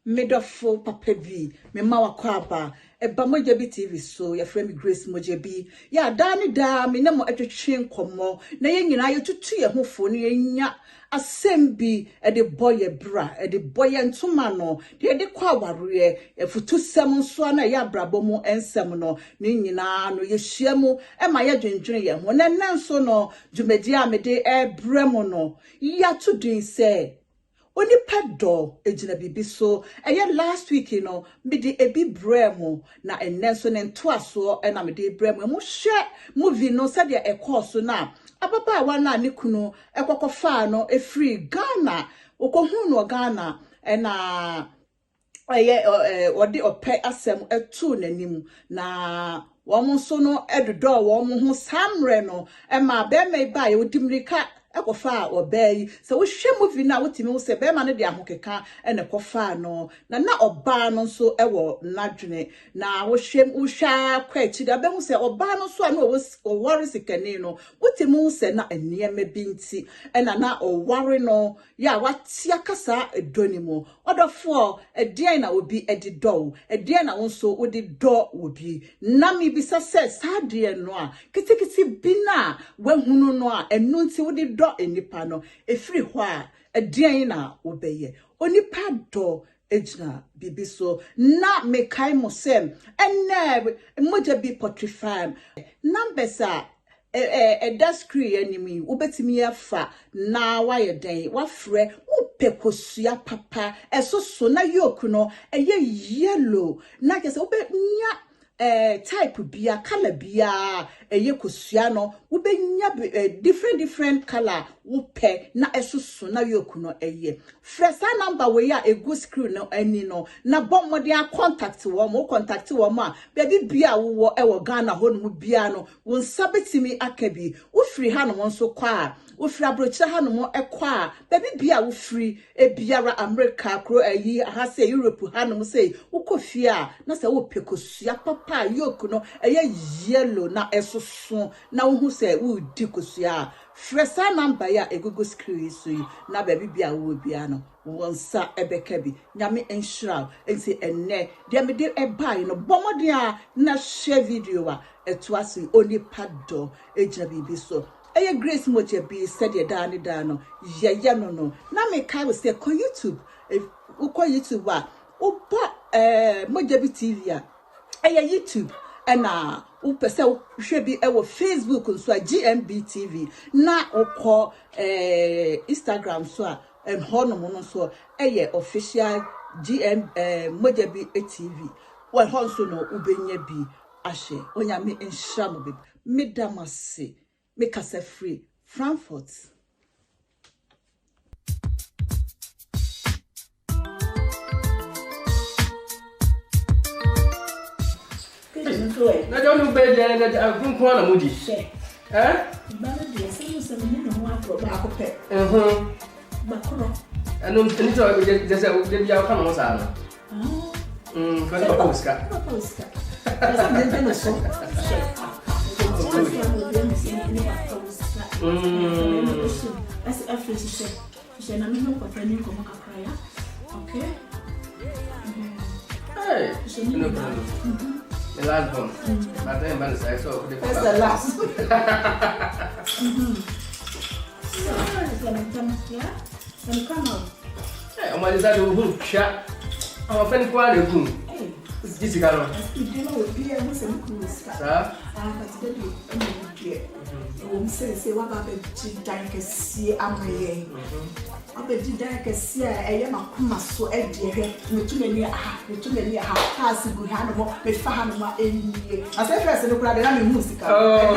Medofo papa bi me ma wakwaba eba mojebi TV so ya frame Grace mojebi ya dani da me na mo atwetwe nkomo na ye nyina ye tutu ye hofo ne nya asembi e de boye bra e de boye ntoma no de kwa aware e futu sem nso na ya brabo mu ensem no ne nyina no ye hyiamu e ma ye dwendwene ye ho na nanso no dwumadi a me de e bremo no ya to din say Onipa do ejina bibi so eye last week me di ebi bremo na enenso ne ntoaso na me di bremo mo hye movie no said e course na ababa wa na ne kunu ekokofa no e free Ghana okohu no Ghana na eye odi ope asem etu nanim na wo so no edodo wo mo ho samre no e ma be me ba ye odimrika ekofa obai so wo hwe movie na wotimi wo se be ma ne de ahokeka ene kofa no na oba no so ewo nadwene na wo hwa kwa chi da be hu se oba no so na wo worry sikani no wotimi wo se na eniema binti na oware no ya watia kasa edonimo odofo edien na obi edido edien na wo so wodi do obi na mi bisa se sadie no a kitikiti bina wahunu no a enu nti wodi do enipa no efiri ho a edien na obeye onipa do ejna bibi so na mekai mosem enne moja bi potrifam numbers a screen enemy ubetimi afa na waye den wafre upekosua papa eso na yoku no eye yellow na kese ubenya type bia color bia eye kosua no ubenya different color upe na eso na yoku no eye fresa number we ya ego screen no ani no na bomode a contact wo mo contact wo ma baby bia wo e Ghana ho no bia no won sabetimi akabi wo free ha no nso kwa wo free abrochira ha no ekwa baby bia wo free e biara America kro ayi ha say Europe ha no say wo kofia na say wo pekosua papa yoku no eye yellow na eso na wo hu say wo di kosua fresa number ya egogo screen so na baby bia wo bia no wonsa ebekabi nyame enhira ense enne de me de ebai no bomode a na share video a etuase onipa do ejina bibi so eye Grace mojebi said ye da ni da no ye no na me kai we say ko YouTube ko YouTube a oba mojebi TV a eye YouTube na upese hwe bi e wo Facebook nso a GMB TV na okọ Instagram so a hono mo so eye official GM mojebi TV wo honso no ubenya bi ahye onyame enhira mo bi medamase me kasa free Frankfurt na don't be there that I don't want to mudi. Eh? I don't think so. There's a come on. For the postcard. Hey, no problem. The last one. But then man say so the that's the last. And come out. Hey, I'm going to do chat. I'm a friend quite a room. This is Carol. You know, be a Muslim cool stuff. But today, say what about the dank see Amray. I'll be dank see a yama so a dear, too many pass good animal, with Fahama in as a person who cried a music. Oh,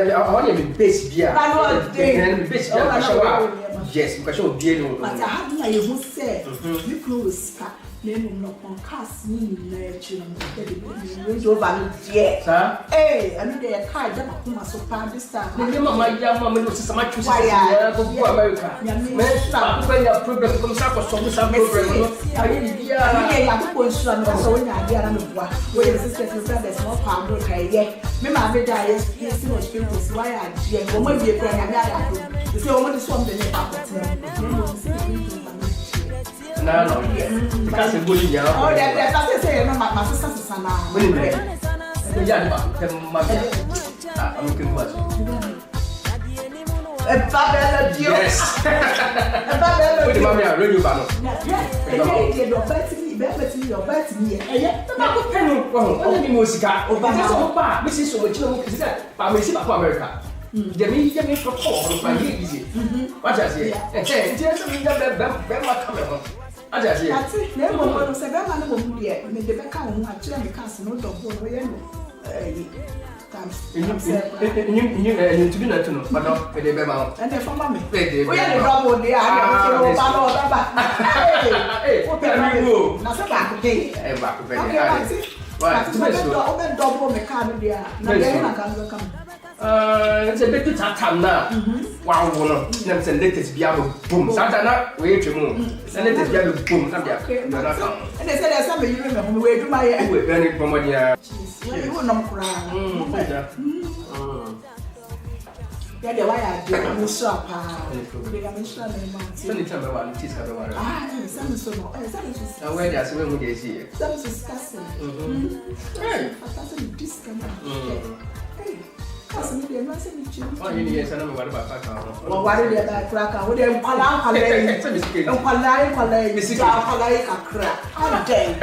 I want to be base beer. Yes, because you'll be able to. But I have my who said, you close. Name no podcast ni na chino we over there sir eh I know they car that ma so pan this time me mama ya mama no se sama choose go go America me start to your program come sa ko so some program no ayi bia ya ko nsura no so we nya dia na no bua we the sisters and brothers no pa do kai ye me ma be da yes yes no speak to why I dia go mo be pra nya ya do you say o mo dey so am dey pa ko tin na na no. Ka se boli nya. Oh, that say no my sister sana. We ya ba tem ma ya. Ah, I'm looking what. Yes. What the mommy are radio ba no. Yeah, your birthday. Na ko penu ko ni mo sika. O ba so ba, me si so mo chino mo sika. Ba me si ba ko America. Je me for call for easy. What I say? Just me be ma come on. What I say? That's it. Never want to say that man will be me the back on actually cast no dog for you. You to be not to know, but not the bema. And then for mommy. We are the double there. Hey, what can you do? Nothing back again. Back okay, what? Double me card there. Now can come. It's a bit too time now. Wow, no, never said latest be able boom. Santana, wait to move. And let us be able boom. Come here. And they said there's something you remember where do my very from what you will not cry. Yeah, the way I do, I'm shop. Any time I want to teach everyone. Some so no. Where there's when we see it. Some discussing. Hey, discount. Hey. Oh, you need to know what about Akan. Well, what did they crack? Would they allow a lady? And polite, Mrs. Crack. I'm dead.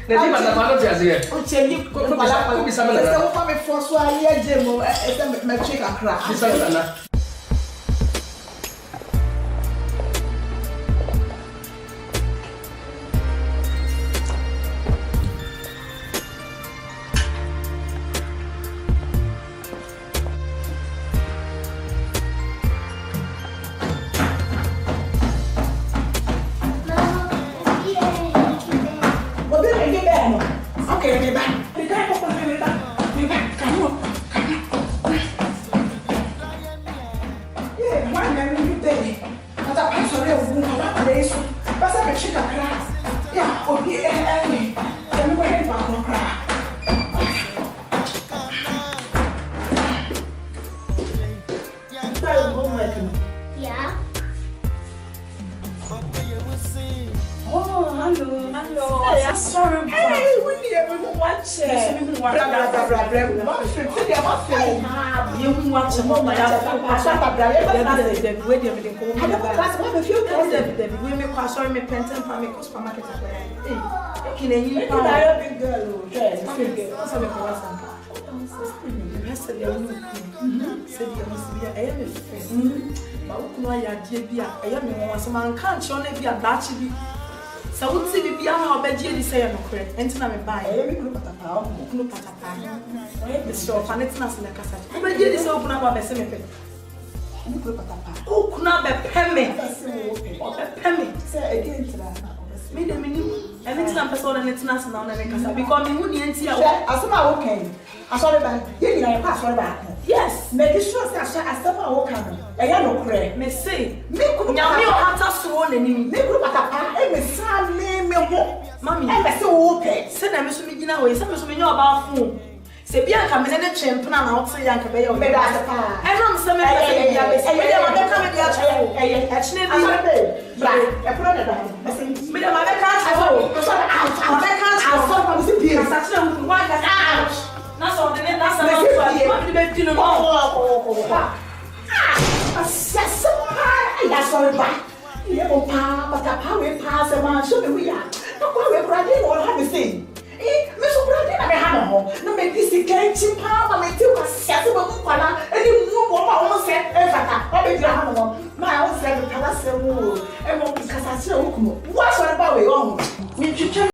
The people are not just here. Oh, tell you, could be some of them. For so I hear Jim, and chicken crack. So what see be how bad you say no correct. Entina me buy. Me kunu patapa. Kunu patapa. The store fa netina se na kasa. Wo be je di se open aba be se me pe. Me kunu patapa. O kuna be peme. O be peme. Say again tira. Me de me ni. Entina person na netina se na me kasa because me hu ni enti a. Asoma wo kan. Asore ba. Ye ni na ye pa asore ba. Yes. Make sure say asoma wo kan. Eya no correct. Me say. Me kunu nyame o hata so na ni. Me kunu patapa. E me sa me ho. Mami. E be se wo pe. Se na me so me gina we. Se me so me nya oba fun. Se bia nka me ne chempna na wo ya nka be ya. Me da se pa. E no se me se bia be. E bia ma be ka me dia cho. E chine bi. Bra. E pro na da. Me da ma be ka cho. Ma be ka cho. So pa se bia. Sa chine mu wa ka. Na so de ne na sa na so. Ma bi be di no. Assessa pa. Ya sorry ba. Ye mo pa, patapa we pa se man so me we ya. No kwa we brade no ha me say. Me so brade na me ha no ho. No me disi kan chi pa ma me ti kwa sia se mo kwala. Eni mu mo ma wo se e fata. O be dira ha no. Ma wo se be kala se wo. E mo kasa se wo kumo. Wa so ba we o ho. Me twitwa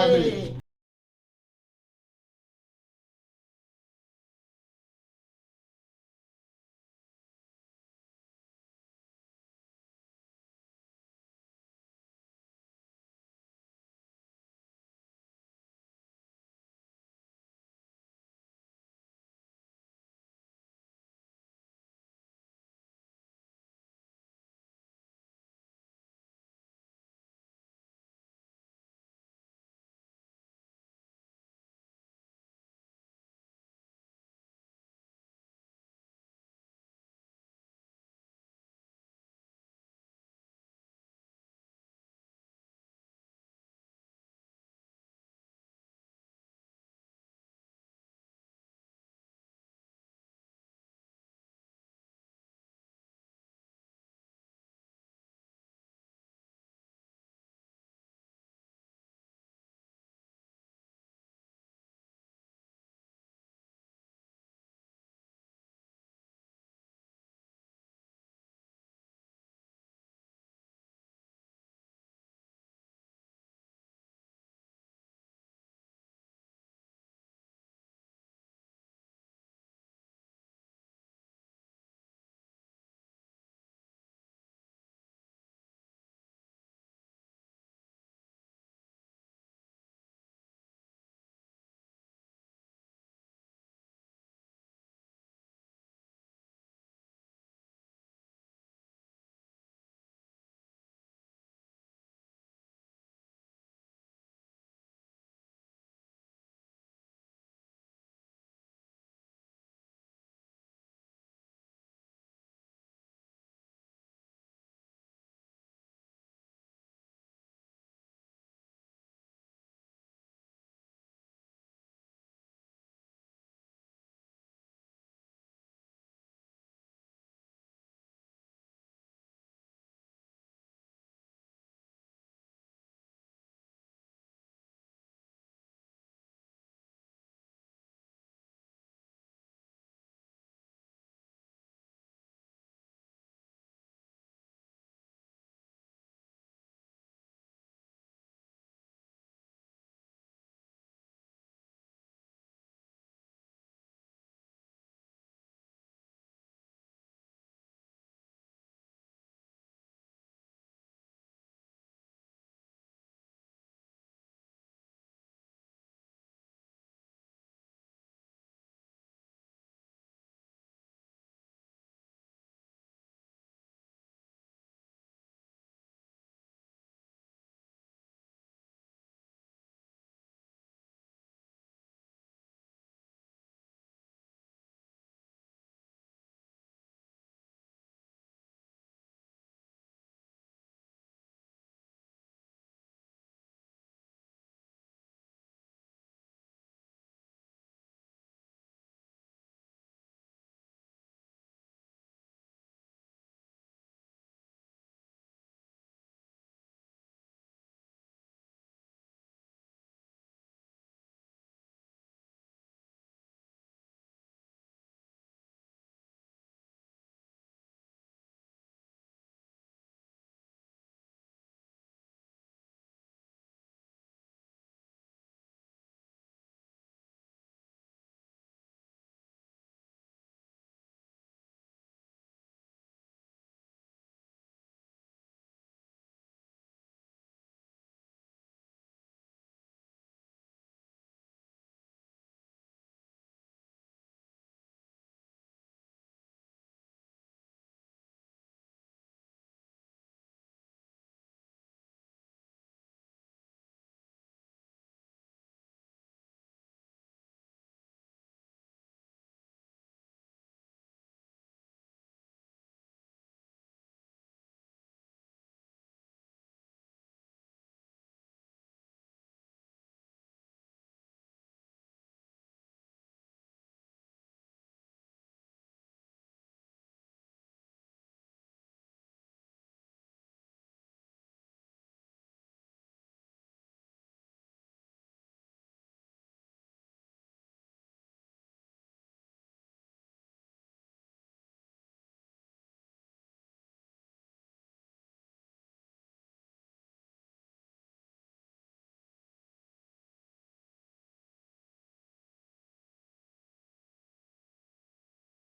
family.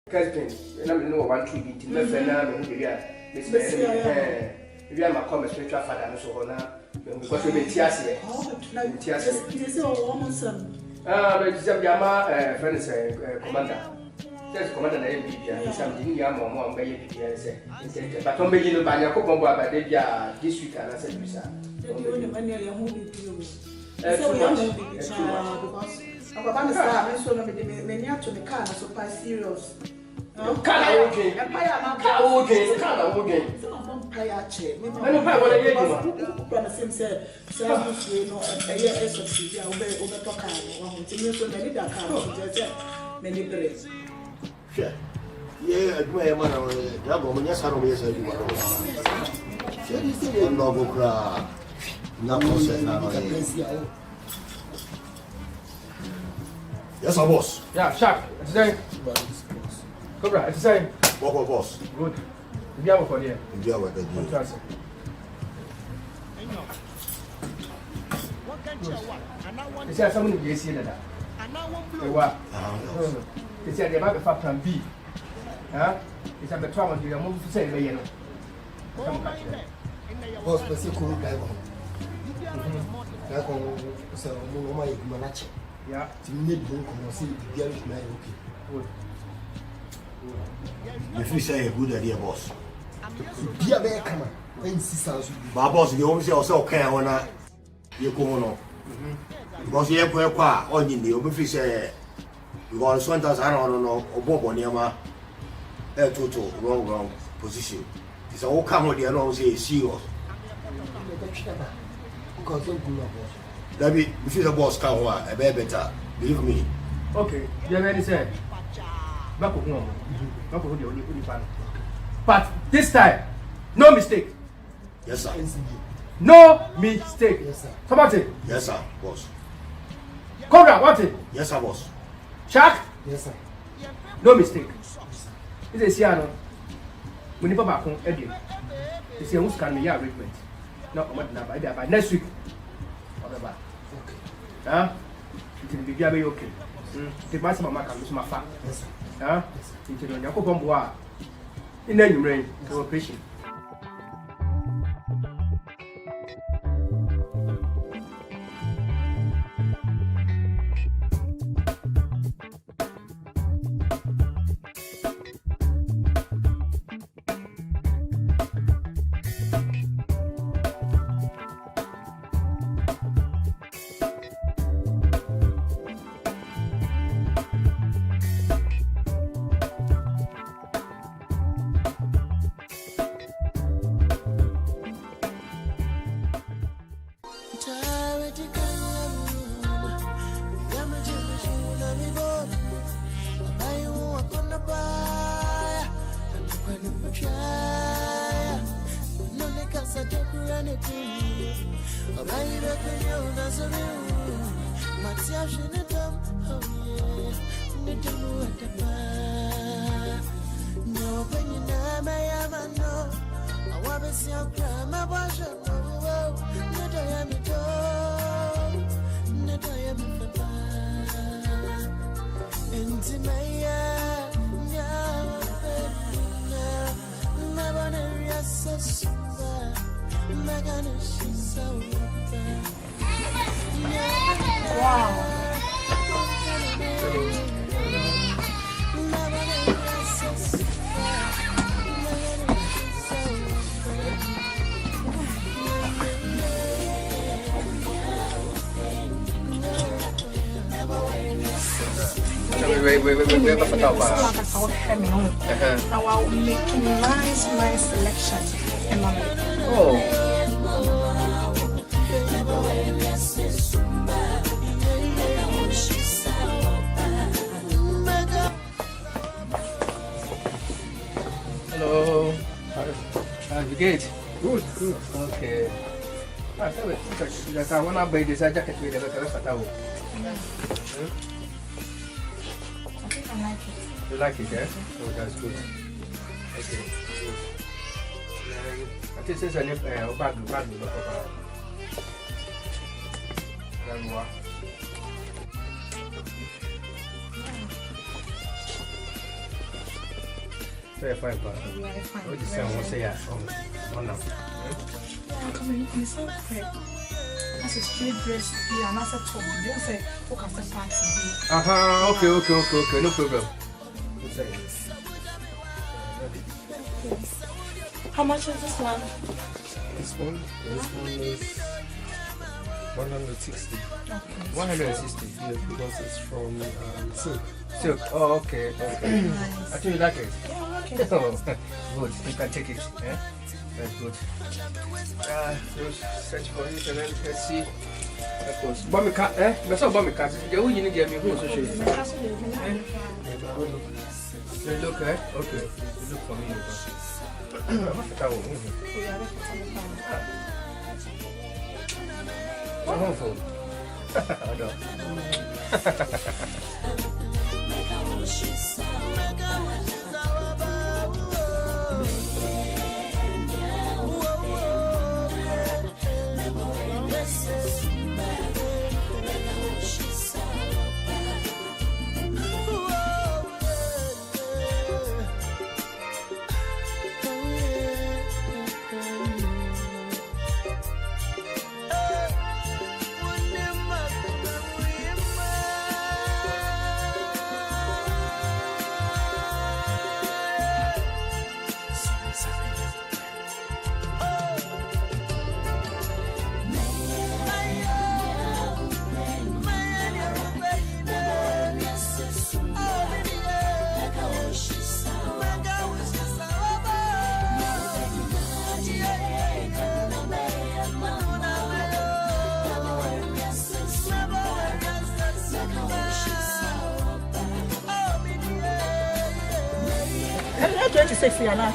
President, and I'm no one to be to my friend. Maybe I'm a common spiritual father, so because we be tears. Oh, tears. This is a woman, son. But it's a Yama, friend, commander. There's commander named Bibia, something Yama or by Bibia. But on beginning by Yakobo, but they are this week, and I said, Missa. The only money I won't be doing. So we are because I'm going to start, so many have to the car, so quite serious. Karaoke. Karaoke. Karaoke. Some prayer chair. I don't know what I get. The same said, so you know, a year as of the over talk. I want to use so many that car, many breaks. Sure. Yeah, I do a man of Jago, yes, I don't know. I'm not going to cry. Yes, I was. Yeah, sharp. It's the Cobra, it's the same. What boss? Good. You have for here. You have a You see someone you see that. What? You see the about the plan B. Huh? It's a trauma you are moving to say, you know. Come catch it. Boss, but you couldn't drive on. So, my manager. Yeah. To meet him, see the girl is my okay. Good. If you say a good idea, boss. Dear bear, come on. When 6,000. My boss, you always also care when you go on. Because you have quite on in the open say, you got 1,000, I don't know, or Bob on Yama, a total wrong position. It's all come with the alone say, serious. That be, if you're the boss, come on, a bit better, believe me. Okay, you have any say? Back home. Back home, the only fan. But this time, no mistake. Yes, sir. No mistake. Yes, sir. Come on, it. Yes, sir, boss. Cobra, what it? Yes, sir, boss. Shark? Yes, sir. No mistake. This is Siano. We never back home, Eddie. You see, who's can be your arrangement? No, by next week. Whatever. Okay. Huh? It will be very okay. The master of my can my fat. Yes, sir. Huh? Into the Yakobo Bois. In any rain, cooperation. We have our making nice selection. Oh. Hello. How's the gate? Good. Okay. I want to buy this jacket with the rest. I like it. You like it, yes? Oh, that's good. Okay, good. I think it's a new bag. Fair fine, pa. Yeah, fine. What you say? I want to say yeah. Oh no. Yeah, come in. You so quick. That's a straight dress. Yeah, and that's a top. You don't say, "Look at the party." Okay. No problem. How much is this one? This one is 160. Okay. 160, yes, because it's from silk. Silk. Oh, okay. Nice. I think you like it. Yeah, I like it. Good. You can take it. Yeah? That's good. So search for it and then let's see. Of course. Bomb cat, eh? But so bomb cat. You need to get me who's so shady. Look, eh? Okay. Look for me. I know. I'm 26 years now.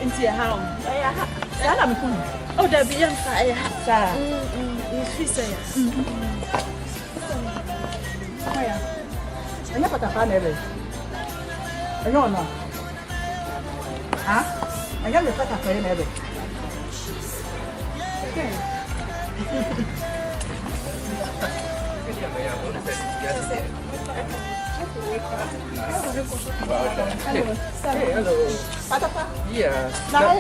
Into your house. I'm a Oh, there be young fire. It's Fish. I'm not a fan of it. I don't know. Huh? I got a fan of it. Hello. Yeah. Now,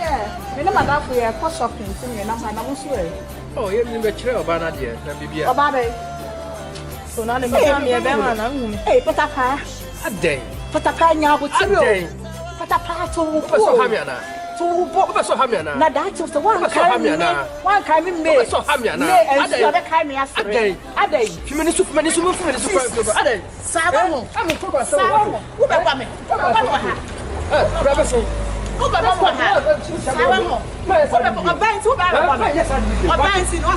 you know, my dad, we are for shopping, so you're not my sure. Oh, you didn't bet you about that yet. About it. So now the family are better. Hey, put up her. A day. Put up her now with A day. Put up her to So Hamiana. So Hamiana. Now that's the one coming me. So Hamiana. And the other kind of a day. Few minutes of money, so a day. Sarah, I'm a proper Sarah, who about me? Robinson. Who about her? Sarah, a bank to buy a bank in one.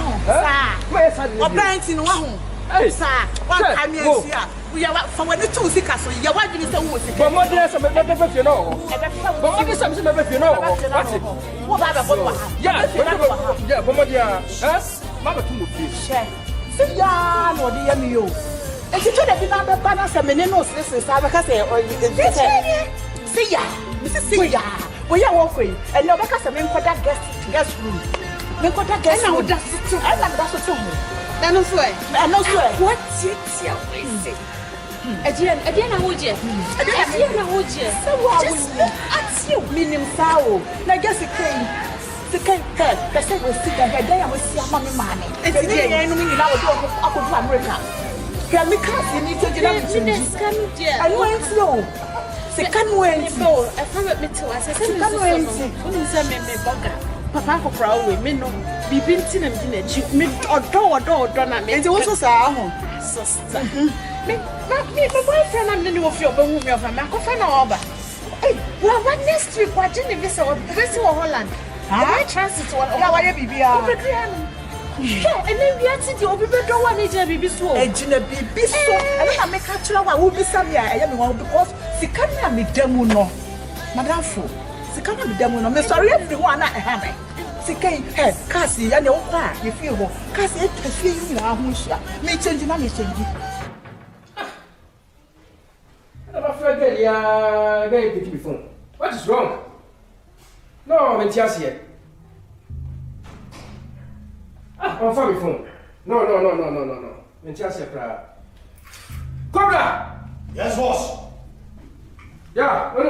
A bank in one. Sir, one time here. We are from when the two sick us. You are what you say. But what there's some if you know. But what is something if you know? What about yeah, but what yeah. Mama to move. share? See ya, no dear me. And you should have been under banners and many no sisters. I can say, see ya, Mrs. See ya. We are walking, and no because I mean for that guest room. Me for that guest room. That's what Then no swear. I'm not sure. What's it? Again, I would you. Again, I would you. So what at you, meaning sour. Now guess it came. The cake, the same will sit there. Day I will see a mommy money. And today, I know me now go to America. Can we cast in it again? I went slow. Second way, so I found me too. I said, Papa for crowd, me no. Be binting and dinner. Me or donna. And it also sound. sister. Me, my boyfriend and the of your bone of a macofan over. Hey, well, what next week? What didn't you visit Holland? I transit one. How are you, baby? And then we are to the people don't want to be so. And Gina be so. And I make a child who be some year. I am because she can't be demo no. Madame Fo, she can't be demo no. Sorry, everyone I have it. She can't have Cassie and your car. You feel Cassie, I feel you now. Me change, me change. I'm afraid you're going to pick my phone. What is wrong? No, I'm just here. On my phone. No. I'm just here. Cobra! Yes, boss. Yeah, no,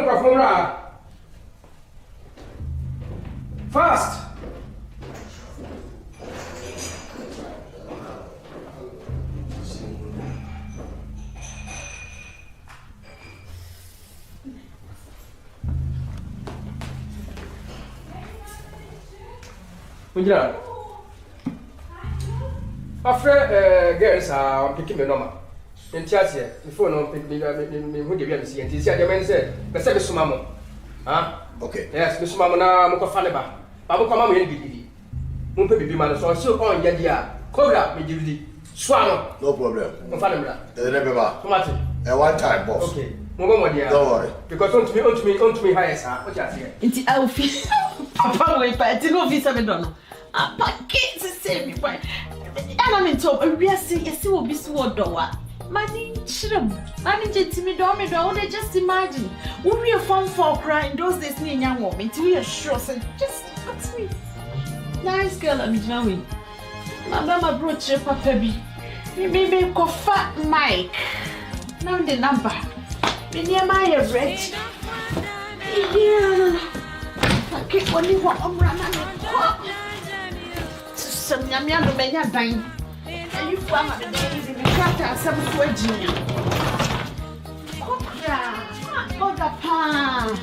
Fast. Unjira. After girls are picking the number. In Tiasia, before no pick me who give you see and Tia the man said, the service mamma. Ah, Okay. yes, Miss Mamma Mokofaneba. Babu come in biribi. Mumpe bibi man so on yadia. Cobra me give swallow. No problem. Mofanema. Remember. Tomati. At one time, boss. Okay. Momo dear. Don't worry. Because on to me higher, sir. What you say? Nti I will feel papa we pa ti no visa me dono. Apa ke se se mi pa. Ana me to we yesi obi so odowa. Mani chirem. Mani jeti me do just imagine. We a fun for crying those days ni nya wo. Nti we sure say just ask me. Nice girl am jina my brooch papa bi. Me ko fat Mike. Now the number. Me near my rich. Yeah. I keep only what I'm running. Some yam to make a dime. And you found the days in the cracker, some sweating. Oh, the pan.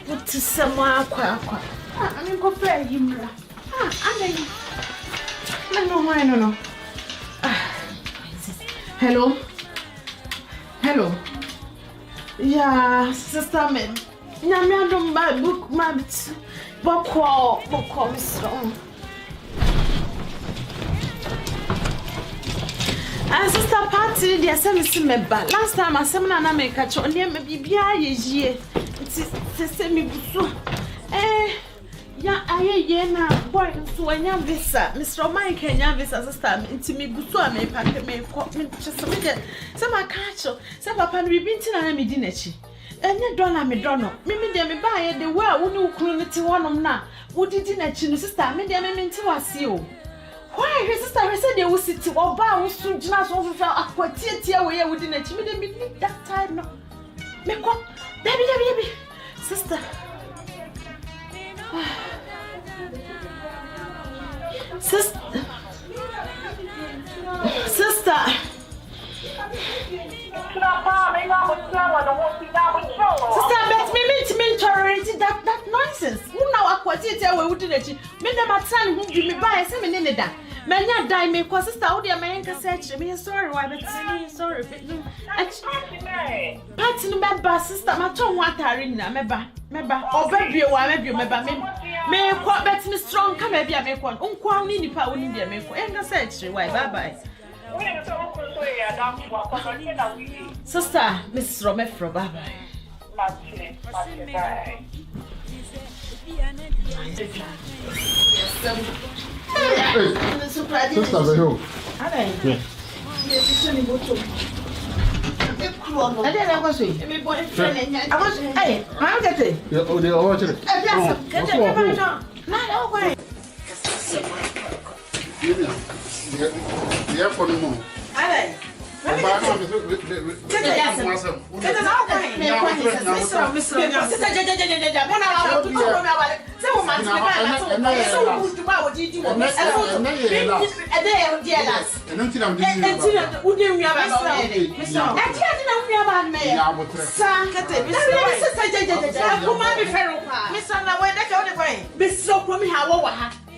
What is some quack? I'm going to play him. No. Hello. Yeah, sister me. Nyame adom ba book mabit. Bokọ so. Sister party dey say me si me ba. Last time asem na me ka cho ne me bibia ye. Se me busu. Ya aye na boy so anya visa. Mr. Mike anya visa sister nti me busu a me pack me ko me chese me de. Se ma ka cho. Se papa no bibi nti na me di nachi. Enye dona me dono. Me de me ba ye de wa wo ne ukuru ne ti wonom na. Wo didi nachi no sister me de me nti wase o. Why her sister we said they will sit or ba wo su gina so fefa akwati tie we ye wo di nachi me de me that time no. Me ko baby. Sister. Sister. Bet me tolerate that nonsense. Who now akwati tell we wouldn't let you. Me dem atan who give me buy say me ne da. Menya die me ko sister wo de me nka say me sorry why bet me sorry. Party no member sister ma ton wa tare nyina meba. Obabie wa meba me ko bet me strong come bia me ko. Nkwa ni nipa wo ni bia me ko. Enka say why bye. Sister, Mrs. Romefro, bye bye. Sister, very old.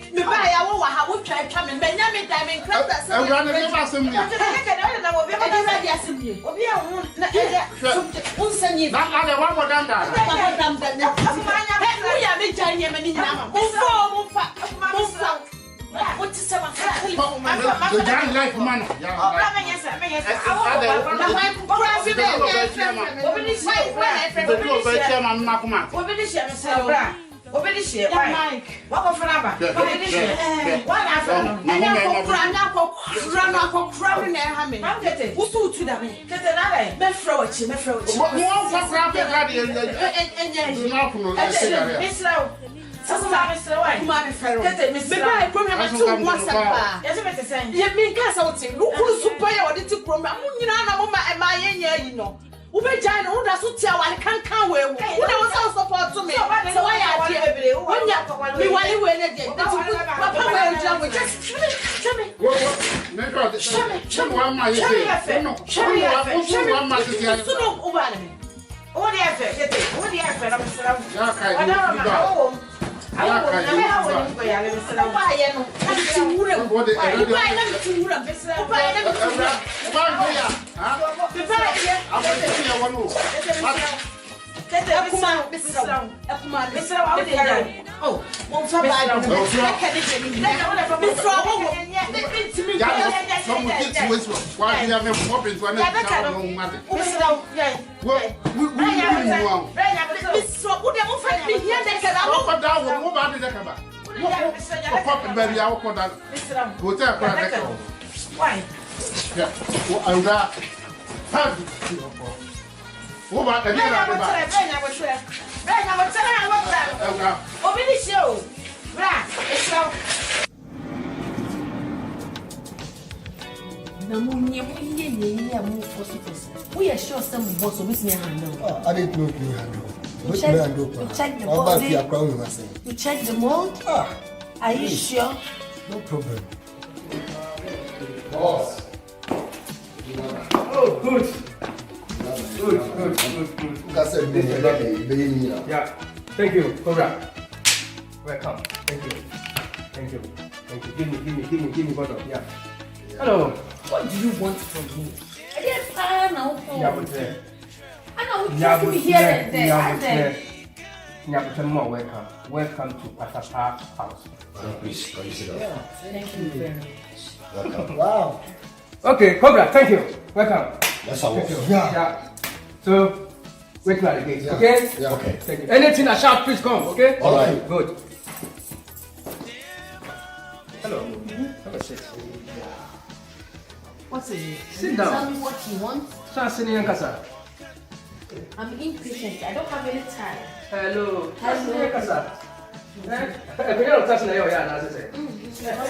Me buy I wo ha wo twa me benya me diamond cluster so I never assembly. I ready assembly obi a hu na unsanyi Na the one more than that. Who ya me janye me ni nyama mumfa what is sama The young life man. Obedi share Mike. What of number? Obedi share. What after? And ko kra na ha me. Wo so tu da me. Kete na le. Me fro wachi. Mo fa kra be ga de na kuno na se ya. Misra. Sasa misra wai. Kuma me fro. Kete misra. Me buy program to WhatsApp pa. Yes me say. Ye me ka sa wotin. Lu kuru super ya wodi ti program. Mu nyina na mo ma ye yi no. Ube jai no da so tia wale kan we wo na wo support to me so why are there when Me wale we na je. Papa we jam we just show me. Show me one man. Show me one man. So no over me. What the effort? What the effort? I'm still out. Yeah, okay. I we are sure some boss of me handle. I didn't know you handle. You check the body. You check the mold. Are you sure? No problem. Boss. Oh, good. Good. That's it. Yeah. Thank you. Cobra. Welcome. Thank you. Give me bottle. Yeah. Hello. What do you want from me? I didn't plan now. Yeah, but I know you here and there. Welcome to Patapa House. Please, can you sit down? Yeah, thank you very much. Welcome. Wow. Okay, Cobra, thank you. Welcome. That's our work. Yeah. So, wait till the gate, okay? Yeah. Okay. Thank you. Anything I shout, please come, okay? All right. Good. Hello. Have a seat. What is it? Sit down. Tell me what you want. I'm impatient. I don't have any time. Hello. Hello. I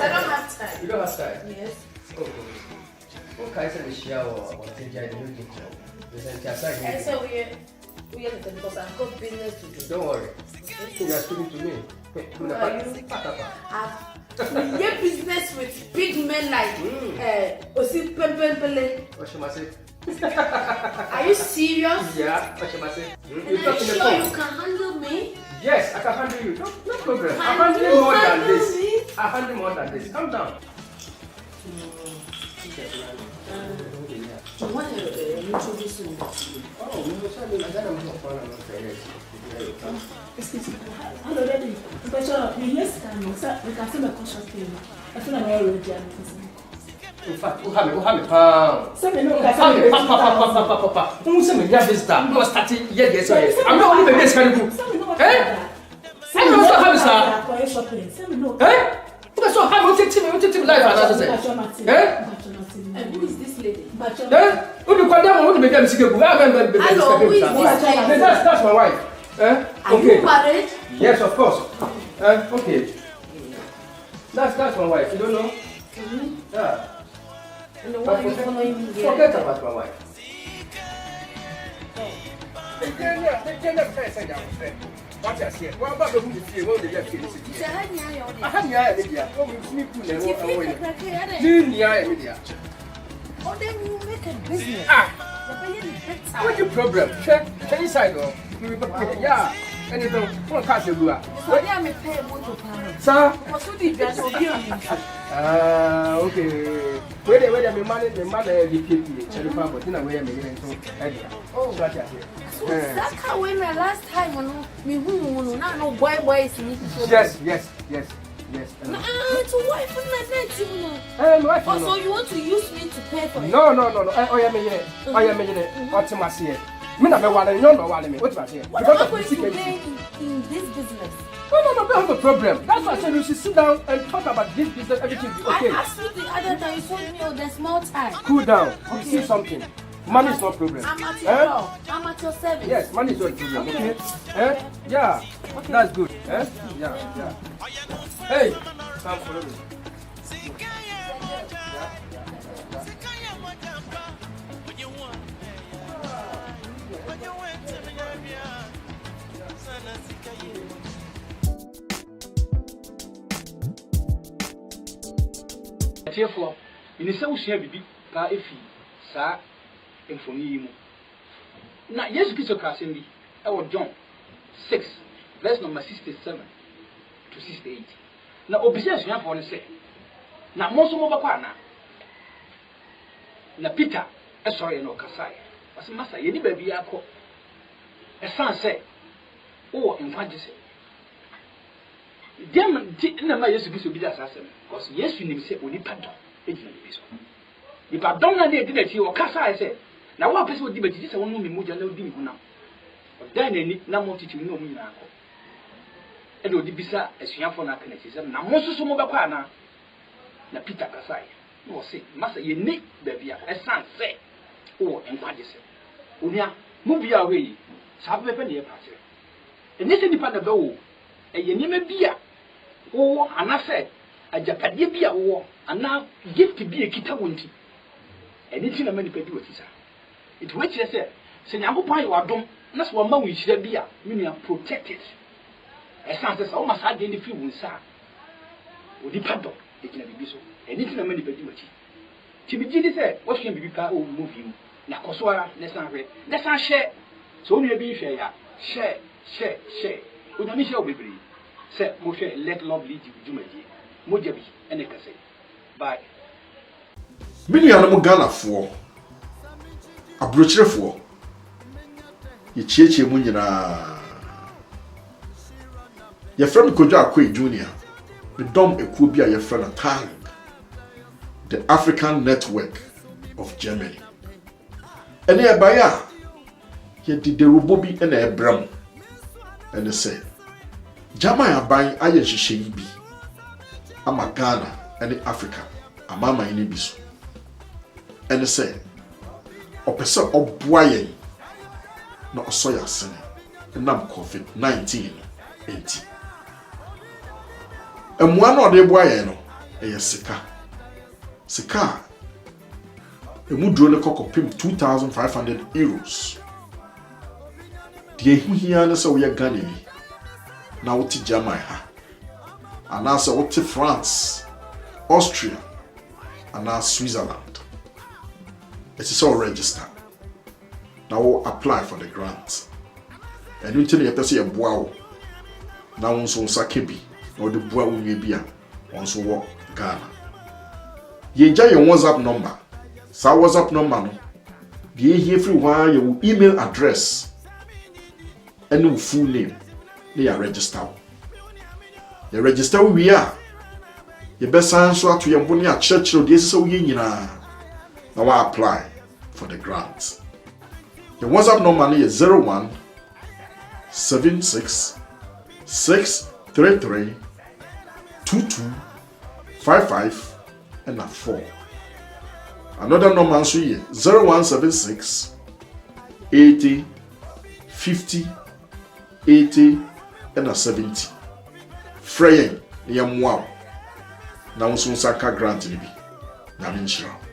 don't have time. You don't have time? Yes. Okay, so we share or take care of the And so we are because I've got business to do. Don't worry. You are speaking to me. Who are you? We have business with big men like Osi Pempele. What should I say? Are you serious? Yeah, what should I say? And are you sure you can handle me? Yes, I can handle you. No problem. Can I'm handling you more than handle this. me? I'm handling more than this. Calm down. I want to introduce you. Excuse me. Hello, Daddy. Because yes, we can see my conscious thing. I feel like I'm already In fact, who have me pound? Papa. Who say me near visitor? No starting yet yes. I'm not only baby scandal. Eh? I'm not so happy, sir. Eh? Because so happy to take life as I say. Eh? And who is this lady? Eh? Who do condemn who do make them sick? Hello, who is this lady? That's my wife. Eh? Are you married? Yes, of course. Okay. That's my wife. You don't know? Yeah. And why are you following me here? Forget about my wife. What I say? What about the movie? What did you feel? I had the idea. Oh, me put them away. Oh, then you make a business. What's your problem? Check inside. Yeah. Anything? One cash you do. So they are me pay motor power. Sir? Because who did that? Okay. Where the money, the VP, Cherupa, but in a way, I'm going to idea. Oh, what I say? So that's how when the last time on me who no boy is me. Yes. Nah, it's a wife on the net, Wife. so you want to use me to pay for it? No. I am a Ultimate. Me not me no me. What about here? What am I going to pay in this business? No, don't have a problem. That's why I said you should sit down and talk about this business, everything will be okay. I asked you the other time, you told me, there's more time. Cool down. You see something. Money is not problem. I'm at your door. I'm at your service. Yes, money is not problem, okay? Yeah, okay. That's good. Yeah. Hey, come follow me. tiefo ini se usua bibi ka efi sa emfoni yi mu na Yesu Kristo ka asem bi e John 6 verse number 67 to 68 na obisi asuafo ne se na mo so mo bakwa na Peter esori no kasai wase masa ye ni baabi akọ esan se o enfagise dem na ma Yesu Kristo bi da asasem because Yesu nim se onipa do ejina bi so nipa dom na de na ti o kasai se na wa pese odi ba ti se wonu mi moja na odi mi hunam odan na ni na mo titi no mu nyina akọ e do di bisa asuafo na kana ti se na mo so mo bakwa na Peter kasai no se masa ye ni baabi a esan se o enfagise onia mu bia we sa pepe ne ye paase eni se nipa na bewo eye niema bia wo anase ajapade bia wo ana gift bia kita wonti eni ti na mani pedi wotisa it we kire se nyankopon ye wadom na so ma wo hira bia me protected essence se o ma sa de ni fi wunsa odi pado e kina bibi so eni ti na mani pedi woti ti bi di se wo hwe bibi ka o movie mu na kosoara na san share so onu ebi hwe ya share o mi share obebiri se mo hwe let love lead you jumaji mo jebi ene kase bye Miliano Ghana abrochirefo ye chiechie mu nyina ye from Kojo Akwe Junior the dom ekuo bi a ye from Tang the African Network of Germany ene ebaya ye dide robo bi ene ebram ene se Jama aban aye hihye yi bi ama Ghana ene Africa amama ene bi so ene se opese oboaye na osoya sene nam COVID-19 enti emwa na ode boaye no eye sika emu duro ne kokopim 2,500 euros die huhia ne se wo ye Ghana ni na wo ti Germany ha ana se wo ti France Austria ana Switzerland it's all register now we'll apply for the grant and you tell you person ye boa wo na won so sakebi na the boa wo bia won so wo Ghana ye nja your WhatsApp number sa WhatsApp number no the here free one your email address and your full name they are register you register we are you best answer to your money at church so this so ye nyina now I apply for the grant. Your WhatsApp number is 01 76 633 22 55 and 4. Another number answer here 0176 80 50 80 and 70. Freying, the wow. Now, soon Saka grant, maybe. Namin Shira.